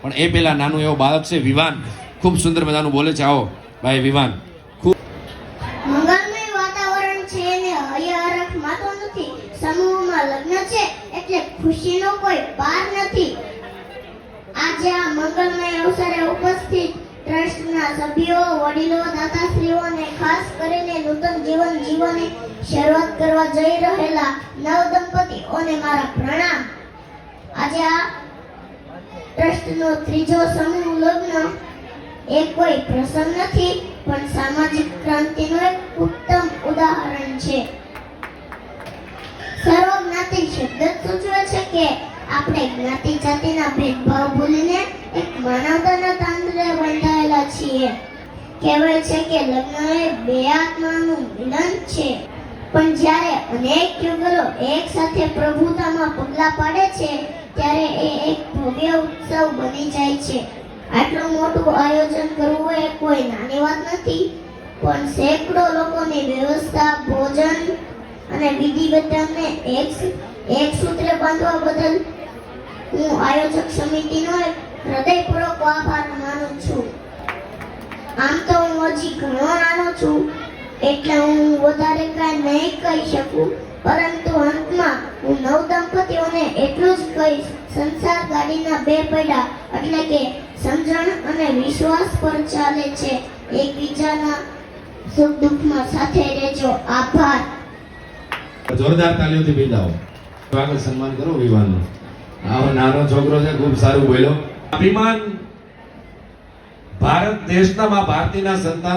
પણ એ પેલા નાનું એવો બાળક છે વિવાન, ખૂબ સુંદર મજાનું બોલે છે. આવો ભાઈ વિવાન. મંગલમય વાતાવરણ છે ને હૈયારખ માતો નથી. સમૂહમાં લગ્ન છે એટલે ખુશીનો કોઈ પાર નથી. આજે આ મંગલમય અવસરે ઉપસ્થિત ટ્રસ્ટના સભ્યો, વડીલો, દાતાશ્રીઓ અને ખાસ કરીને નૂતન જીવન જીવવાની શરૂઆત કરવા જઈ રહેલા નવ દંપતીઓને મારા પ્રણામ. આજે આ ટ્રસ્ટનો ત્રીજો સમૂહ લગ્ન એ કોઈ પ્રસંગ નથી, પણ સામાજિક ક્રાંતિનું એક ઉત્તમ ઉદાહરણ છે. સર્વજ્ઞાતિ શબ્દ સૂચવે છે કે આપણે જ્ઞાતિ જાતિના ભેદભાવ ભૂલીને એક માનવતાના તાંત્રે બંધાયેલા છીએ. કહેવાય છે કે લગ્ન એ બે આત્માનું મિલન છે. પણ જ્યારે અનેક યુગલો એક સાથે પ્રભુતામાં પગલા પાડે છે ત્યારે એ એક ભવ્ય ઉત્સવ બની જાય છે. આટલું મોટું આયોજન કરવું એ કોઈ નાની વાત નથી, પણ સેંકડો લોકોની વ્યવસ્થા, ભોજન અને વિધિ વિધાનને એક સૂત્રે બાંધવા બદલ હું આયોજક સમિતિનો હૃદયપૂર્વક આભાર માનું છું. આમ તો હું હજી ઘણો નાનો છું એટલે હું વધારે કાંઈ નહીં કહી શકું, પરંતુ અંતમાં હું નવ દંપતીઓને એટલું જ કહીશ: સંસાર ગાડીના બે પૈડા એટલે કે સમજણ અને વિશ્વાસ પર ચાલે છે. એકબીજાના સુખ દુઃખમાં સાથે રહેજો. આભાર. જોરદાર તાલીઓથી બિરદાવો. આગળ સન્માન કરો વિવાનનું. આવો નાનો છોકરો છે, ખૂબ સારું બોલ્યો. અભિમાન ભારત દેશના ભારતીના સંતાન